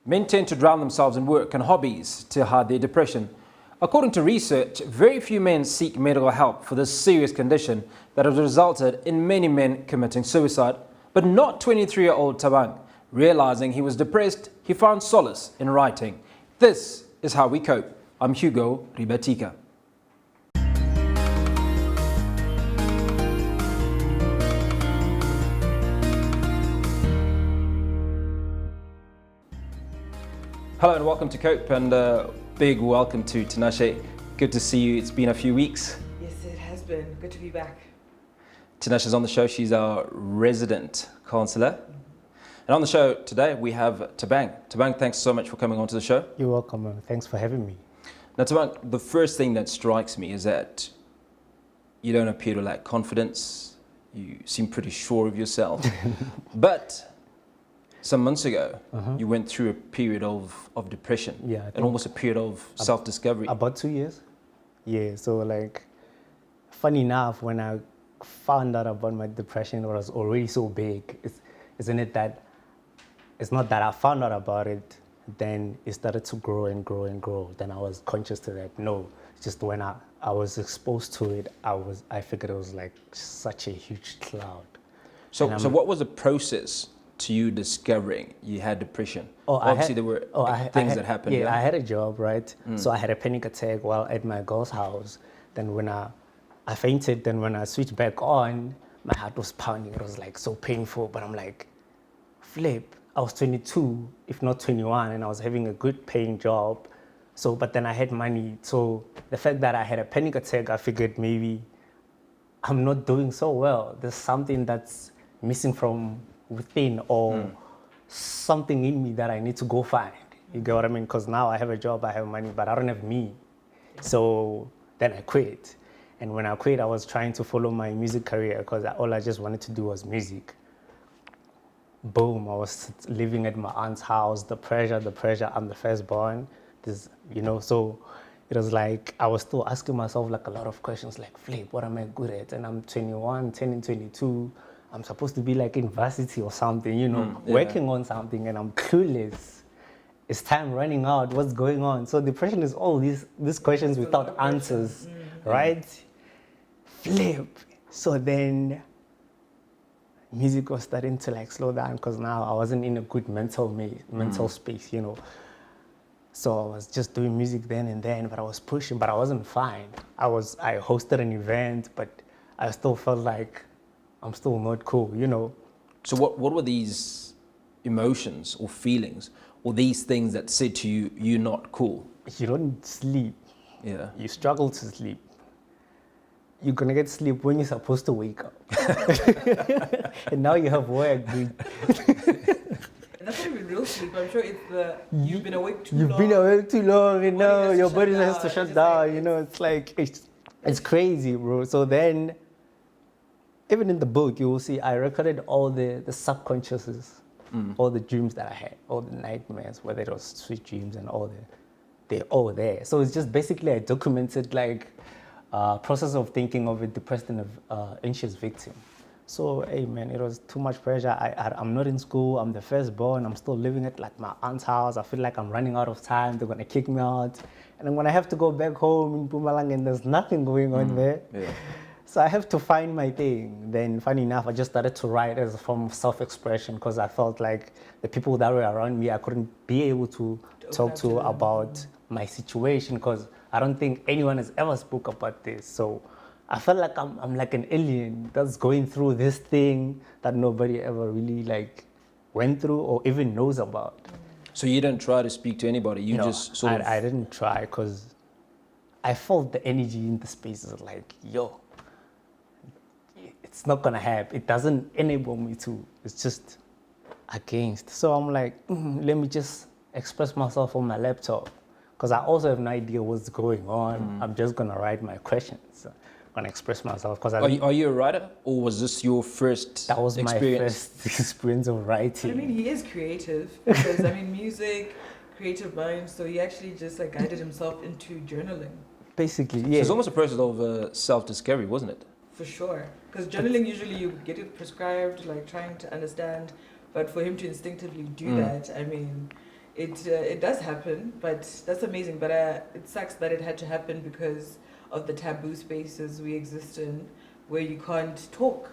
Men tend to drown themselves in work and hobbies to hide their depression. According to research, very few men seek medical help for this serious condition that has resulted in many men committing suicide. But not 23-year-old Thabang. Realizing he was depressed, he found solace in writing. This is how we cope. I'm Hugo Ribatika. Hello and welcome to Cope, and big welcome to Tinashe. Good to see you. It's been a few weeks. Yes, it has been. Good to be back. Tinashe's on the show. She's our resident counsellor. And on the show today, we have Thabang. Thabang, thanks so much for coming onto the show. You're welcome, man. Thanks for having me. Now, Thabang, the first thing that strikes me is that you don't appear to lack confidence. You seem pretty sure of yourself. But some months ago, you went through a period of depression, and almost a period of self-discovery. About 2 years. Yeah, so like, funny enough, when I found out about my depression, it was already so big. Isn't it that, it's not that I found out about it, then it started to grow and grow and grow. Then I was conscious to that. No, it's just when I was exposed to it, I figured it was like such a huge cloud. So what was the process to you discovering you had depression? Obviously there were things that happened. Yeah, I had a job, right? So I had a panic attack while at my girl's house. Then when I fainted, then when I switched back on, my heart was pounding. It was like so painful, but I'm like, flip. I was 22, if not 21, and I was having a good paying job. So, but then I had money. So the fact that I had a panic attack, I figured maybe I'm not doing so well. There's something that's missing from within, or something in me that I need to go find. You get what I mean? Because now I have a job, I have money, but I don't have me. So then I quit. And when I quit, I was trying to follow my music career because all I just wanted to do was music. Boom, I was living at my aunt's house, the pressure, I'm the firstborn. So it was like, I was still asking myself like a lot of questions like, flip, what am I good at? And I'm 21, turning 22. I'm supposed to be like in varsity or something, working on something, and I'm clueless. Is time running out? What's going on? So depression is all these questions without answers, right? Flip. So then music was starting to like slow down because now I wasn't in a good mental space, So I was just doing music then and then, but I was pushing, but I wasn't fine. I hosted an event, but I still felt like I'm still not cool, So what were these emotions or feelings or these things that said to you, you're not cool? You don't sleep. Yeah. You struggle to sleep. You're going to get sleep when you're supposed to wake up. And now you have work, dude. And that's not even real sleep. I'm sure it's you've been awake too long. You've been awake too long, and now your body has to shut down. It's like, It's crazy, bro. So then, even in the book, you will see I recorded all the subconsciouses, all the dreams that I had, all the nightmares, whether it was sweet dreams and they're all there. So it's just basically I documented like process of thinking of a depressed and anxious victim. So, hey man, it was too much pressure. I'm not in school, I'm the firstborn, I'm still living at like my aunt's house. I feel like I'm running out of time, they're gonna kick me out. And then when I have to go back home in Mpumalanga and there's nothing going on there. Yeah. So I have to find my thing. Then funny enough, I just started to write as a form of self-expression because I felt like the people that were around me, I couldn't be able to talk to about my situation because I don't think anyone has ever spoke about this. So I felt like I'm like an alien that's going through this thing that nobody ever really like went through or even knows about. So you didn't try to speak to anybody? I didn't try because I felt the energy in the spaces like, yo, it's not gonna happen. It doesn't enable me to. It's just against. So I'm like, let me just express myself on my laptop because I also have no idea what's going on. I'm just gonna write my questions. I'm gonna express myself because Are you a writer, or was this your first? That was experience? my first experience of writing. I mean, he is creative because music, creative mind. So he actually just like guided himself into journaling. Basically, yeah. So it's almost a process of self-discovery, wasn't it? For sure, because journaling usually you get it prescribed, like trying to understand, but for him to instinctively do that, it does happen, but that's amazing. But it sucks that it had to happen because of the taboo spaces we exist in, where you can't talk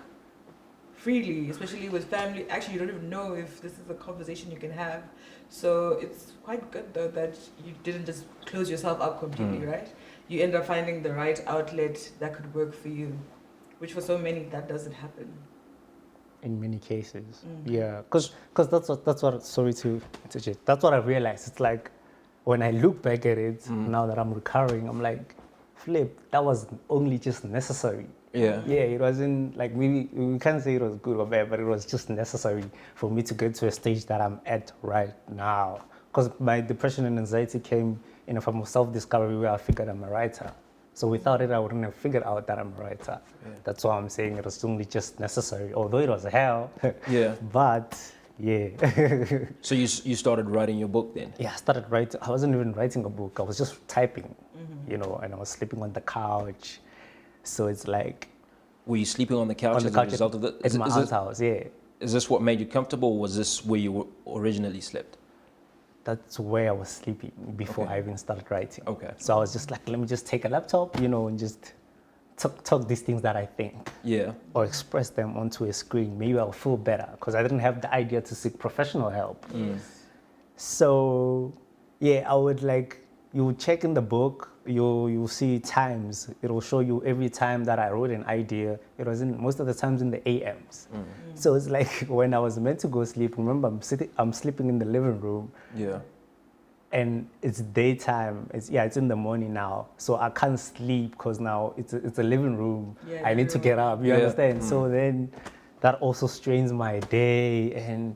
freely, especially with family. Actually, you don't even know if this is a conversation you can have. So it's quite good though that you didn't just close yourself up completely, right? You end up finding the right outlet that could work for you, which for so many that doesn't happen. In many cases, yeah, because that's what sorry to interject. That's what I realized. It's like when I look back at it now that I'm recovering, I'm like, flip, that was only just necessary. Yeah. Yeah, it wasn't like maybe we can't say it was good or bad, but it was just necessary for me to get to a stage that I'm at right now. Because my depression and anxiety came in a form of self-discovery where I figured I'm a writer. So without it, I wouldn't have figured out that I'm a writer. Yeah. That's why I'm saying it was only just necessary, although it was hell. Yeah. But yeah. So you started writing your book then? Yeah, I started writing. I wasn't even writing a book. I was just typing, you know, and I was sleeping on the couch. So it's like... Were you sleeping on the couch as a result of that? At my aunt's house, yeah. Is this what made you comfortable, or was this where you originally slept? That's where I was sleeping before I even started writing. Okay. So I was just like, let me just take a laptop, you know, and just talk these things that I think. Yeah. Or express them onto a screen. Maybe I'll feel better because I didn't have the idea to seek professional help. So, yeah, I would like, you would check in the book, you'll see times. It will show you every time that I wrote an idea. It was most of the times in the AMs. So it's like when I was meant to go sleep, remember I'm sleeping in the living room. Yeah. And it's daytime. It's in the morning now. So I can't sleep because now it's a living room. Yeah, I need to get up. You understand? So then that also strains my day and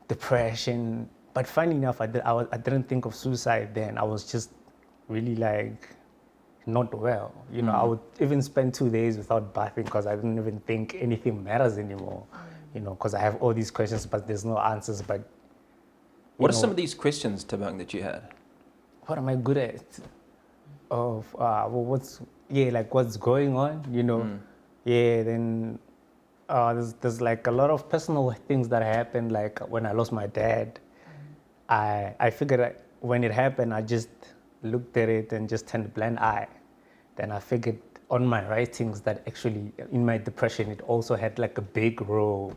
depression. But funny enough, I didn't think of suicide then. I was just really like not well. You know, I would even spend 2 days without bathing because I didn't even think anything matters anymore. You know, because I have all these questions, but there's no answers. But what are some of these questions, Thabang, that you had? What am I good at? What's going on? You know, Then there's like a lot of personal things that happened. Like when I lost my dad, I figured that when it happened, I just looked at it and just turned a blind eye. Then I figured on my writings that actually in my depression, it also had like a big role.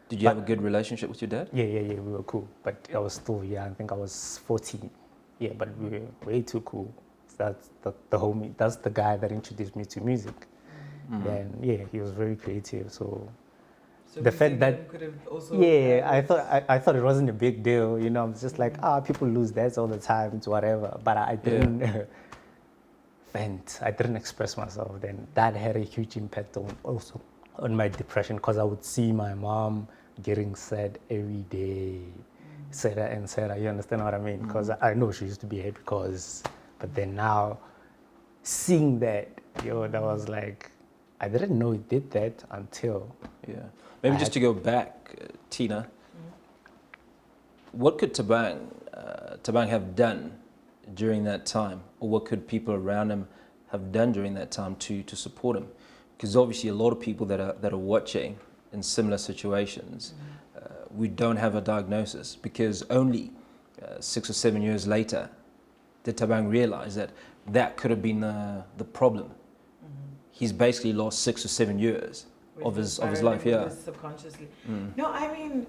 Did you have a good relationship with your dad? Yeah, we were cool. But I was still, I think I was 14. Yeah, but we were way too cool. That's the homie, that's the guy that introduced me to music. And yeah, he was very creative. So the fact that could have also I thought it wasn't a big deal, you know. I'm just like, people lose dads all the time, it's whatever. But I didn't vent. I didn't express myself. Then that had a huge impact on my depression because I would see my mom getting sad every day, sadder and sadder. You understand what I mean? Because I know she used to be happy but then now seeing that, that was like, I didn't know it did that until. Yeah. Maybe just to go back, Tina, what could Thabang have done during that time? Or what could people around him have done during that time to support him? Because obviously a lot of people that are watching in similar situations, we don't have a diagnosis because only 6 or 7 years later did Thabang realize that could have been the problem. He's basically lost 6 or 7 years of his life, subconsciously. No, I mean,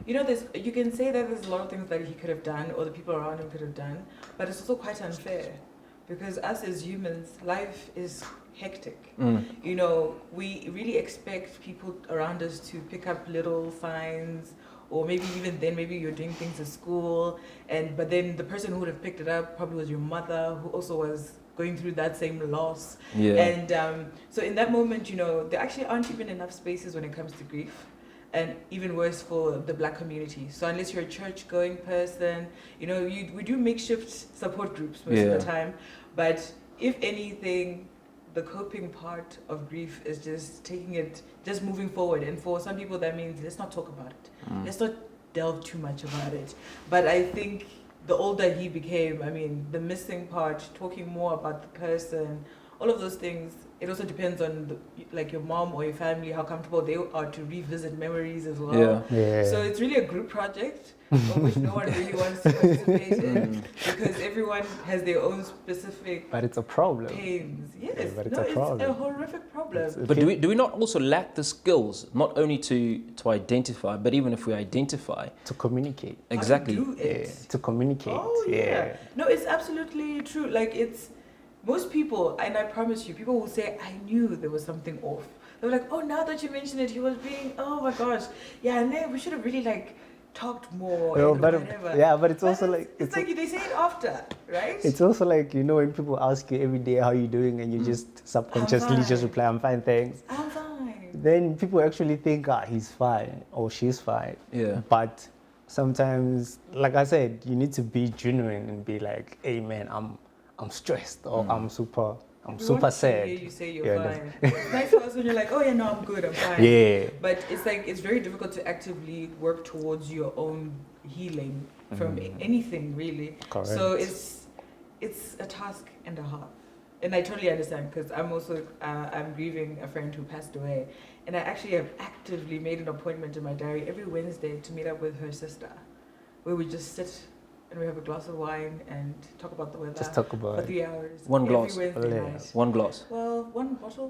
you can say that there's a lot of things that he could have done or the people around him could have done, but it's also quite unfair because us as humans, life is hectic. You know, we really expect people around us to pick up little signs, or maybe even then, maybe you're doing things at school, but then the person who would have picked it up probably was your mother, who also was going through that same loss. And so in that moment, there actually aren't even enough spaces when it comes to grief, and even worse for the Black community. So unless you're a church-going person, we do makeshift support groups most of the time, but if anything, the coping part of grief is just moving forward. And for some people, that means let's not talk about it. Let's not delve too much about it. But I think the older he became, the missing part, talking more about the person, all of those things it also depends on like your mom or your family, how comfortable they are to revisit memories as well. Yeah. So it's really a group project of which no one really wants to participate in because everyone has their own specific But it's a problem. pains. Yes, Yeah, but it's no, a problem. it's a horrific problem. But do we not also lack the skills, not only to identify, but even if we identify, To communicate. exactly. How to do it. Yeah. To communicate. Oh yeah. No, it's absolutely true. Like it's most people, and I promise you, people will say, "I knew there was something off." They were like, "Oh, now that you mention it, he was being. Oh my gosh, yeah, and then we should have really like talked more." No, and but whatever. yeah, but it's But also like it's like they say it after, right? it's also like, you know, when people ask you every day how you doing and you just subconsciously just fine. reply, I'm fine, thanks. I'm fine. Then people actually think, he's fine or she's fine. Yeah. But sometimes, like I said, you need to be genuine and be like, hey man, I'm stressed or I'm super We super want to sad. hear you say you're Yeah, fine. It's nice for us when you're like, "Oh yeah, no, I'm good, I'm fine." Yeah. But it's like it's very difficult to actively work towards your own healing from anything really. Correct. So it's a task and a half, and I totally understand because I'm also I'm grieving a friend who passed away, and I actually have actively made an appointment in my diary every Wednesday to meet up with her sister, where we just sit and we have a glass of wine and talk about the weather Just talk for about it. 3 hours. One every glass. Wednesday Yeah. night. One glass. Well, one bottle.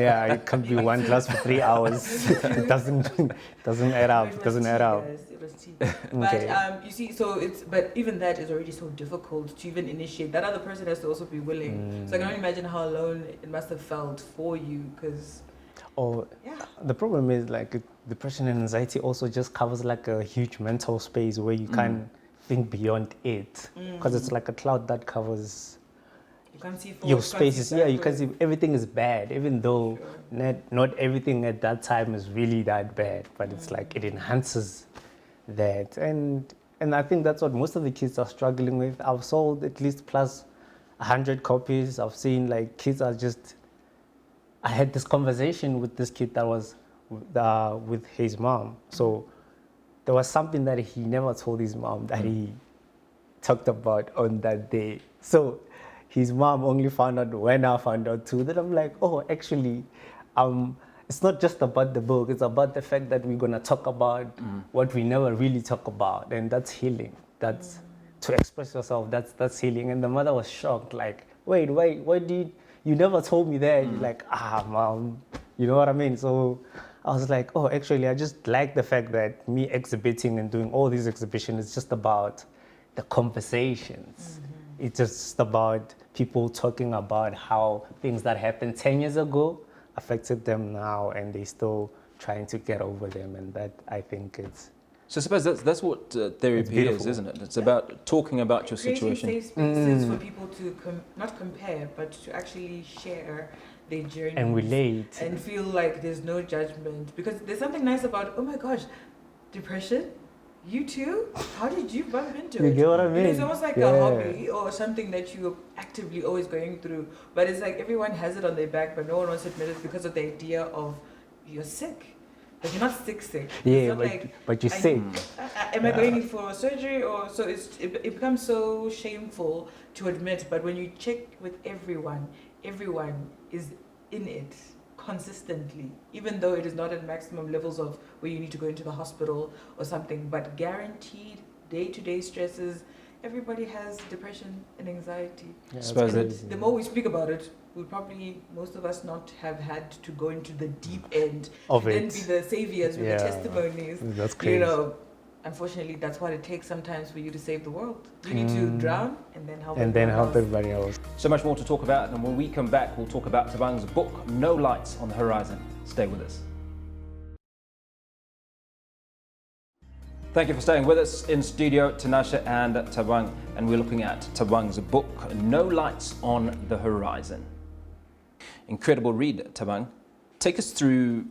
Yeah, it can be one glass for 3 hours. It doesn't add up. It doesn't add up. Guys. It was tea. Okay. But you see, so but even that is already so difficult to even initiate. That other person has to also be willing. So I can only imagine how alone it must have felt for you, because Or yeah, the problem is like depression and anxiety also just covers like a huge mental space where you can't think beyond it, because it's like a cloud that covers you can't see forward, your you can't spaces. see Yeah, you can see backwards. everything is bad, even though Sure. not everything at that time is really that bad, but it's like it enhances that. And I think that's what most of the kids are struggling with. I've sold at least plus 100 copies. I've seen like kids are just, I had this conversation with this kid that was with his mom. So there was something that he never told his mom that he talked about on that day. So his mom only found out when I found out too. Then I'm like, oh, actually, it's not just about the book. It's about the fact that we're gonna talk about what we never really talk about, and that's healing. That's to express yourself. That's healing. And the mother was shocked, like, wait, why did you never told me that? You're like, mom, you know what I mean? So I was like, oh, actually, I just like the fact that me exhibiting and doing all these exhibitions is just about the conversations. It's just about people talking about how things that happened 10 years ago affected them now, and they still trying to get over them. And that, I think, it's So I suppose that's what therapy is, beautiful. isn't it? It's about talking about your Creating situation. safe spaces for people to not compare, but to actually share their journey and relate. and feel like there's no judgment, because there's something nice about, oh my gosh, depression, you too, how did you bump into You it? get what I You know, mean? it's almost like a hobby or something that you're actively always going through, but it's like everyone has it on their back, but no one wants to admit it because of the idea of you're sick, but you're not sick. Yeah, It's not but, like, but you're I- sick. am I going in for surgery? Or so it becomes so shameful to admit, but when you check with everyone is in it consistently, even though it is not at maximum levels of where you need to go into the hospital or something, but guaranteed day-to-day stresses. Everybody has depression and anxiety. Yeah, Suppose that's that- crazy. The more we speak about it, we'll probably, most of us, not have had to go into the deep end Of to then it. be the saviors with Yeah. the testimonies. That's crazy. You know, unfortunately, that's what it takes sometimes for you to save the world. You need to drown and then help And then everyone help else. everybody else. So much more to talk about, and when we come back, we'll talk about Thabang's book, No Lights on the Horizon. Stay with us. Thank you for staying with us in studio, Tanasha and Thabang, and we're looking at Thabang's book, No Lights on the Horizon. Incredible read, Thabang. Take us through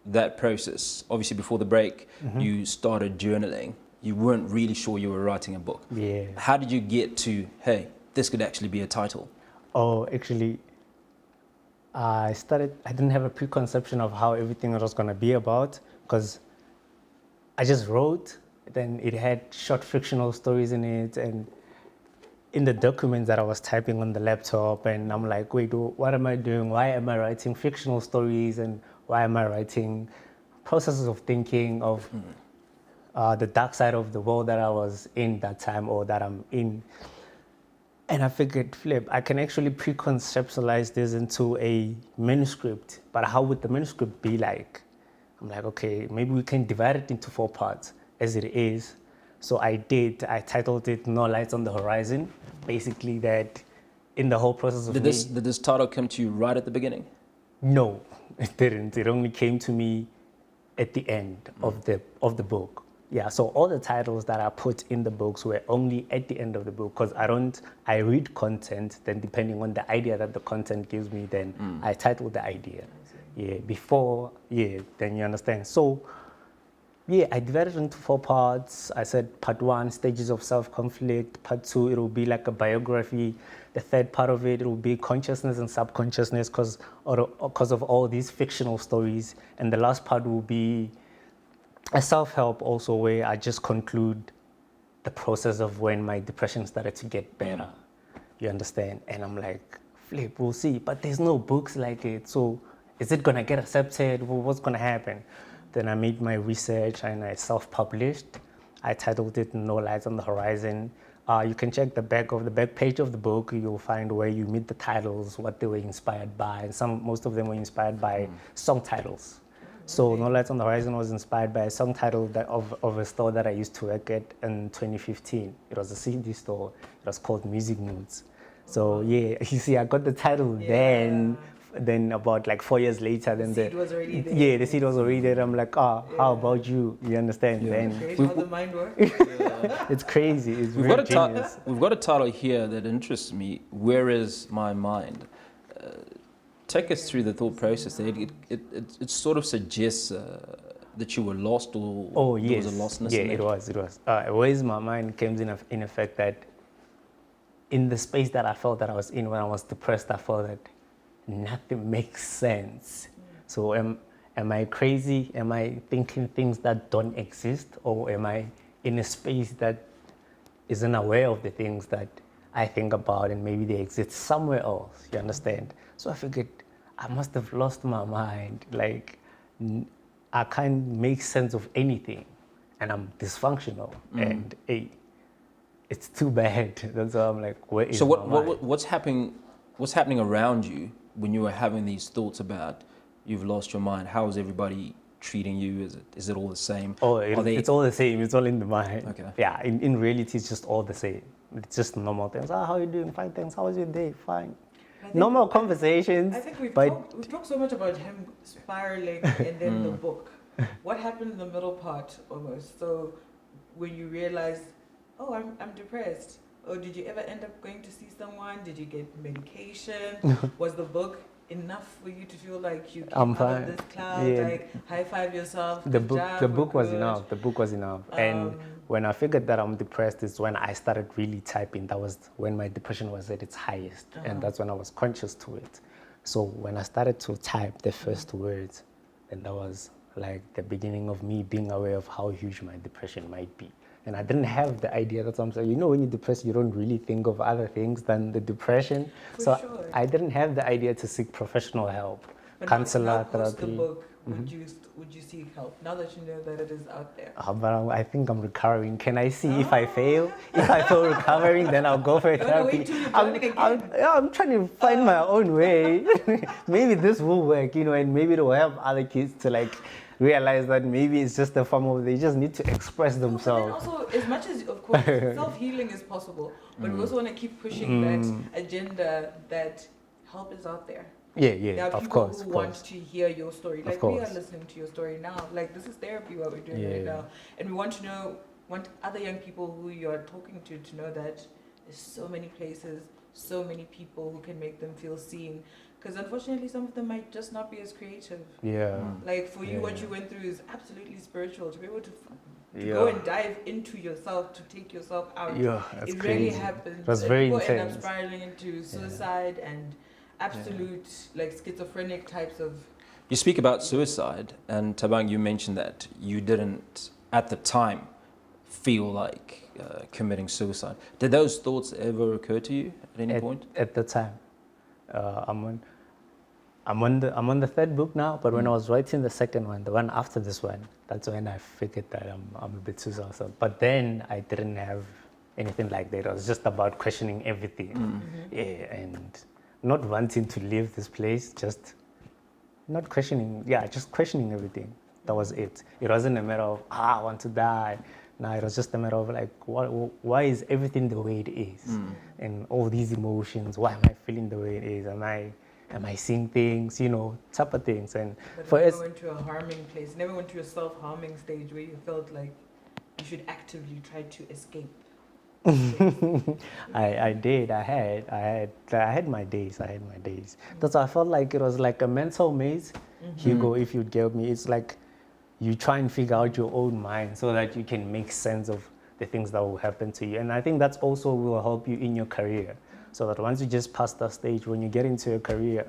that process. Obviously, before the break, you started journaling. You weren't really sure you were writing a book. Yeah. How did you get to, hey, this could actually be a title? Oh, actually, I didn't have a preconception of how everything was going to be about, because I just wrote, then it had short fictional stories in it, and in the documents that I was typing on the laptop, and I'm like, wait, what am I doing? Why am I writing fictional stories, and why am I writing processes of thinking of the dark side of the world that I was in that time, or that I'm in? And I figured, flip, I can actually pre-conceptualize this into a manuscript, but how would the manuscript be like? I'm like, okay, maybe we can divide it into 4 parts as it is. So I did. I titled it No Lights on the Horizon. Basically that in the whole process of Did this title come to you right at the beginning? No, it didn't. It only came to me at the end of the book. Yeah, so all the titles that I put in the books were only at the end of the book, because I read content, then depending on the idea that the content gives me, then I title the idea. Then you understand. So, I divided it into 4 parts. I said part 1, stages of self-conflict. Part 2, it will be like a biography. The third part of it will be consciousness and subconsciousness because of all these fictional stories. And the last part will be a self-help also, where I just conclude the process of when my depression started to get better. You understand? And I'm like, flip, we'll see. But there's no books like it. So is it going to get accepted? What's going to happen? Then I made my research and I self-published. I titled it No Lights on the Horizon. You can check the back page of the book. You'll find where you meet the titles, what they were inspired by. And most of them were inspired by song titles. So No Lights on the Horizon was inspired by a song title of a store that I used to work at in 2015. It was a CD store. It was called Music Moods. So you see, I got the title then about like 4 years later, then the seed was already there. Yeah, the seed was already there. I'm like, how about you? You understand? Yeah. Then How the mind works. it's crazy. It's We've very got, genius. we've got a title here that interests me. Where is my mind? Take us through the thought process. It sort of suggests that you were lost, or there was a lostness. Yeah, in it was. Where is my mind came in effect that in the space that I felt that I was in when I was depressed, I felt that nothing makes sense. So am I crazy? Am I thinking things that don't exist? Or am I in a space that isn't aware of the things that I think about and maybe they exist somewhere else? You understand? So I figured I must have lost my mind. Like, I can't make sense of anything and I'm dysfunctional. And it's too bad. That's why I'm like, where is my mind? What's happening around you when you were having these thoughts about you've lost your mind? How is everybody treating you? Is it all the same? Oh, it's all the same. It's all in the mind. Okay. Yeah, in reality, it's just all the same. It's just normal things. How are you doing? Fine, thanks. How was your day? Fine. Normal conversations. I think we've talked so much about him spiraling and then the book. What happened in the middle part almost? So when you realize, oh, I'm depressed. Or did you ever end up going to see someone? Did you get medication? Was the book enough for you to feel like you came out of this cloud? Yeah. Like high five yourself. The book was enough. The book was enough. And when I figured that I'm depressed is when I started really typing. That was when my depression was at its highest. And that's when I was conscious to it. So when I started to type the first words, then that was like the beginning of me being aware of how huge my depression might be. And I didn't have the idea. That's what I'm saying. You know, when you're depressed, you don't really think of other things than the depression. For sure. I didn't have the idea to seek professional help, but counselor, now post therapy. the book, would you seek help now that you know that it is out there? But I think I'm recovering. Can I see if I fail? If I fail recovering, then I'll go for therapy. I'm trying to find my own way. Maybe this will work, and maybe it will help other kids to realize that maybe it's just a form of they just need to express themselves. But also, as much as, of course, self-healing is possible, but we also want to keep pushing that agenda that help is out there. Yeah, there are of people course. who want to hear your story. Like, we are listening to your story now. Like, this is therapy what we're doing right now. And we want other young people who you're talking to know that there's so many places, so many people who can make them feel seen. Because unfortunately, some of them might just not be as creative. Yeah. Like for you, what you went through is absolutely spiritual. To be able to go and dive into yourself, to take yourself out. Yeah, that's it crazy. really happens. That's very people intense. end up spiraling into suicide and absolute schizophrenic types of. You speak about suicide, and Thabang, you mentioned that you didn't at the time feel like committing suicide. Did those thoughts ever occur to you at any point? At the time, I'm on the third book now, but when I was writing the second one, the one after this one, that's when I figured that I'm a bit suicidal. But then I didn't have anything like that. It was just about questioning everything, yeah, and not wanting to leave this place, just not questioning, just questioning everything. That was it. It wasn't a matter of, I want to die. No, it was just a matter of like, why is everything the way it is? And all these emotions, why am I feeling the way it is? Am I seeing things, type of things? And But for never went to a harming place, never went to a self-harming stage where you felt like you should actively try to escape. I did. I had my days. That's why I felt like it was like a mental maze. Hugo, if you'd give me, it's like you try and figure out your own mind so that you can make sense of the things that will happen to you. And I think that's also will help you in your career. So that once you just pass that stage, when you get into your career,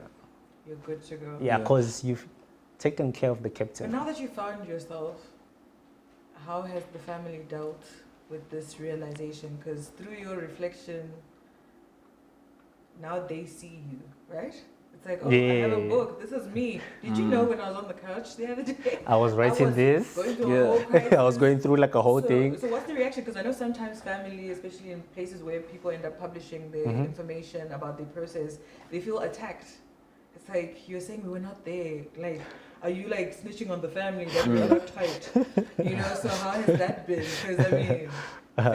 You're good to go. yeah, because you've taken care of the But captain. now that you found yourself, how has the family dealt with this realization? Because through your reflection, now they see you, right? It's like, oh, I have a Yeah. book. This is me. Did you know when I was on the couch the other day? I was writing was this. Going through a whole crisis. I was going through like a whole thing. So what's the reaction? Because I know sometimes family, especially in places where people end up publishing their information about their process, they feel attacked. It's like, you're saying we were not there. Like, are you like snitching on the family that we're not tight? So how has that been? Because I mean,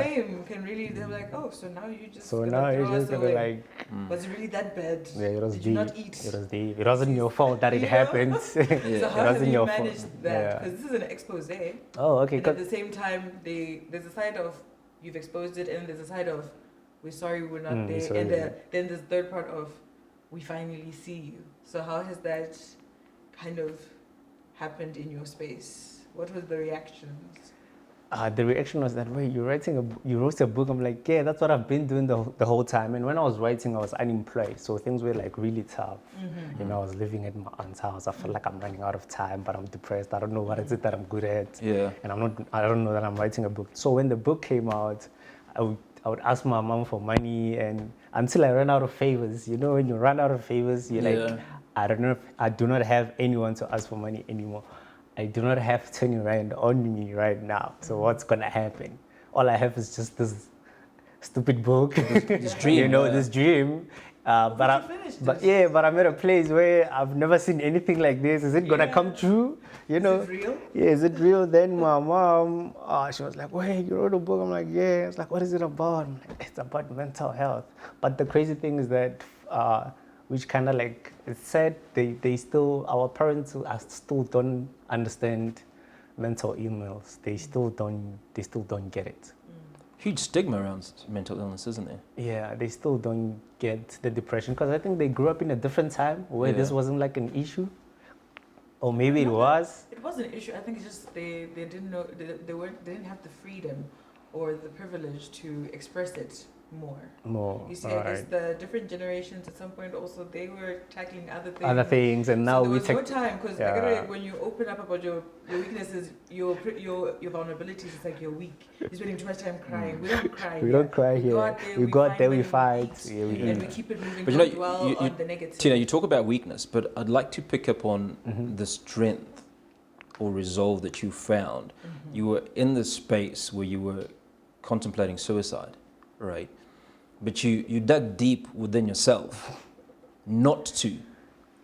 fame can really, they're like, oh, so now you just So gonna now you're throw just us gonna away. like, Was it really that bad? yeah, it was Did deep. you not eat? It was deep. It wasn't your fault that it You know? happened. So how wasn't have you your managed fault. that? Yeah. Because this is an expose. Oh, okay. And at the same time, there's a side of you've exposed it, and there's a side of we're sorry we're not there, sorry. and then there's the third part of we finally see you. So how has that kind of happened in your space? What was the reactions? The reaction was that, wait, you wrote a book. I'm like, yeah, that's what I've been doing the whole time. And when I was writing, I was unemployed. So things were like really tough. I was living at my aunt's house. I felt like I'm running out of time, but I'm depressed. I don't know what is it that I'm good at. Yeah. And I don't know that I'm writing a book. So when the book came out, I would ask my mom for money, and until I ran out of favors. When you run out of favors, you're like, I don't know, I do not have anyone to ask for money anymore. I do not have 20 rand on me right now. So what's gonna happen? All I have is just this stupid book, This dream, this dream. But I'm at a place where I've never seen anything like this. Is it gonna come true? Is it real? Yeah, is it real? Then my mom, she was like, wait, you wrote a book? I'm like, yeah. It's like, what is it about? I'm like, it's about mental health. But the crazy thing is that, which kind of like, it's sad, they still, our parents still don't understand mental illness. They still don't get it. Huge stigma around mental illness, isn't there? Yeah, they still don't get the depression because I think they grew up in a different time where this wasn't like an issue, or maybe it was. It was an issue. I think it's just they didn't know they didn't have the freedom or the privilege to express it more. You see, I guess the different generations at some point also they were tackling other things. And now so we there was take no time because when you open up about your weaknesses, your vulnerabilities, it's like you're weak. You're spending too much time crying. We don't cry. We don't cry here. We go out there, we fight. And we keep it moving. But Don't dwell on the negative. Tina, you talk about weakness, but I'd like to pick up on the strength or resolve that you found. You were in this space where you were contemplating suicide, right? But you dug deep within yourself not to,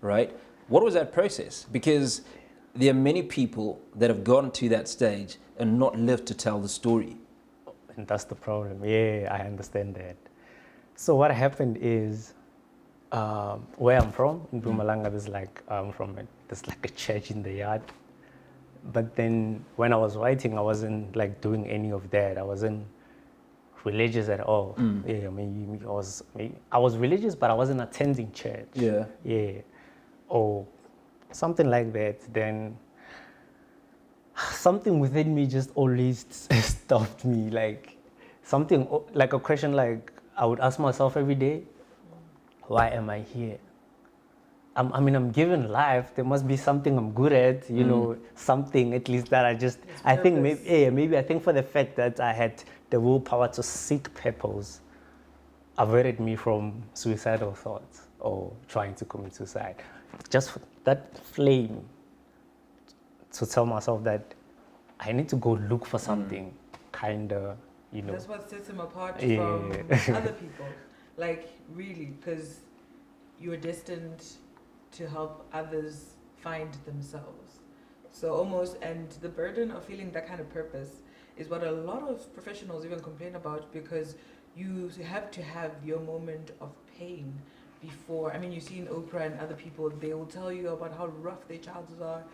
right? What was that process? Because there are many people that have gotten to that stage and not lived to tell the story. And that's the problem. Yeah, I understand that. So what happened is, where I'm from, in Mpumalanga, there's like a church in the yard. But then when I was writing, I wasn't like doing any of that. I wasn't religious at all. Yeah, I was religious, but I wasn't attending church. Yeah. Or something like that. Then something within me just always stopped me. Like something like a question, like I would ask myself every day, why am I here? I'm given life. There must be something I'm good at, you know, something at least that I think maybe I think for the fact that I had the willpower to seek purpose averted me from suicidal thoughts or trying to commit suicide. Just that flame to tell myself that I need to go look for something, kind of, you know. That's what sets him apart from other people. Like, really, because you're destined to help others find themselves. So almost, and the burden of feeling that kind of purpose is what a lot of professionals even complain about, because you have to have your moment of pain before. I mean, you've seen Oprah and other people, they will tell you about how rough their childhoods are.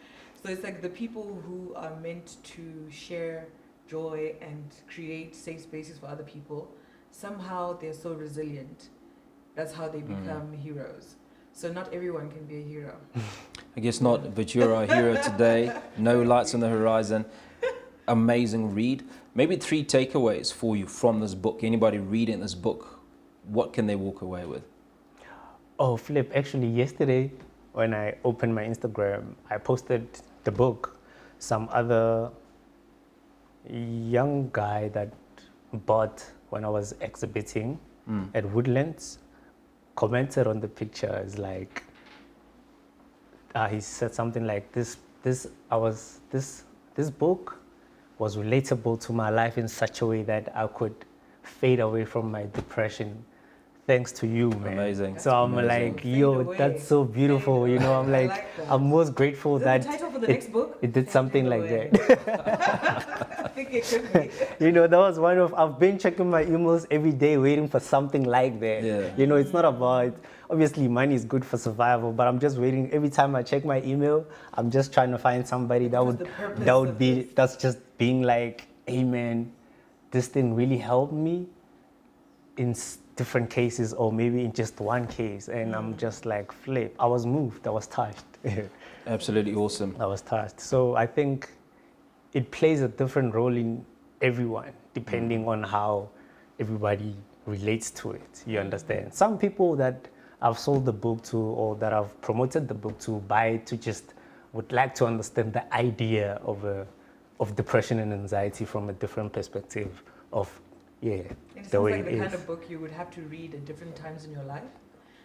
So it's like the people who are meant to share joy and create safe spaces for other people, somehow they're so resilient. That's how they become heroes. So not everyone can be a hero. I guess not, but you're our hero today. No lights on the horizon. Amazing read. Maybe 3 takeaways for you from this book. Anybody reading this book, what can they walk away with? Oh, Flip, actually yesterday when I opened my Instagram, I posted the book. Some other young guy that bought when I was exhibiting at Woodlands commented on the picture. Is like he said something like this book was relatable to my life in such a way that I could fade away from my depression thanks to you, man. Amazing. So I'm like, yo, that's so beautiful. You know, I'm like I'm most grateful that the title for the next book? it did something like away. that. I think it could be. You know, that was one of, I've been checking my emails every day waiting for something like that. Yeah. You know, it's not about, obviously money is good for survival, but I'm just waiting. Every time I check my email, I'm just trying to find somebody that's just being like, hey man, this thing really helped me in different cases, or maybe in just one case. And I'm just like, Flip, I was moved, I was touched. Absolutely awesome. I was touched. So I think it plays a different role in everyone, depending on how everybody relates to it. You understand? Some people that I've sold the book to, or that I've promoted the book to, buy it to just would like to understand the idea of depression and anxiety from a different perspective of, It sounds the way like it the is. kind of book you would have to read at different times in your life.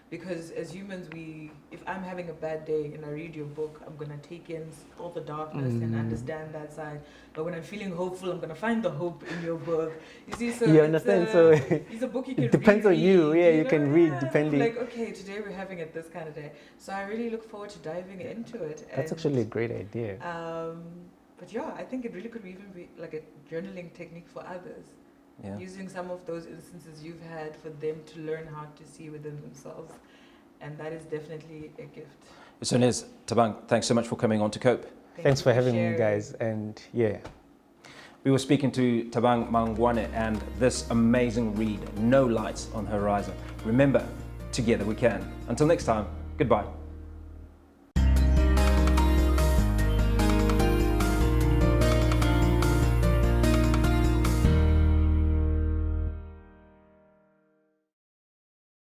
Because as humans, if I'm having a bad day and I read your book, I'm going to take in all the darkness and understand that side. But when I'm feeling hopeful, I'm going to find the hope in your book. You see, so You understand? So it's a book you can it depends on you. Yeah, you can read depending. Like, okay, today we're having it this kind of day. So I really look forward to diving into it. That's actually a great idea. But yeah, I think it really could even be like a journaling technique for others. Yeah. Using some of those instances you've had for them to learn how to see within themselves. And that is definitely a gift. So Nez, Thabang, thanks so much for coming on to Cope. Thanks for having sharing. me, guys. And yeah. We were speaking to Thabang Mangwane and this amazing read, No Lights on Horizon. Remember, together we can. Until next time, goodbye.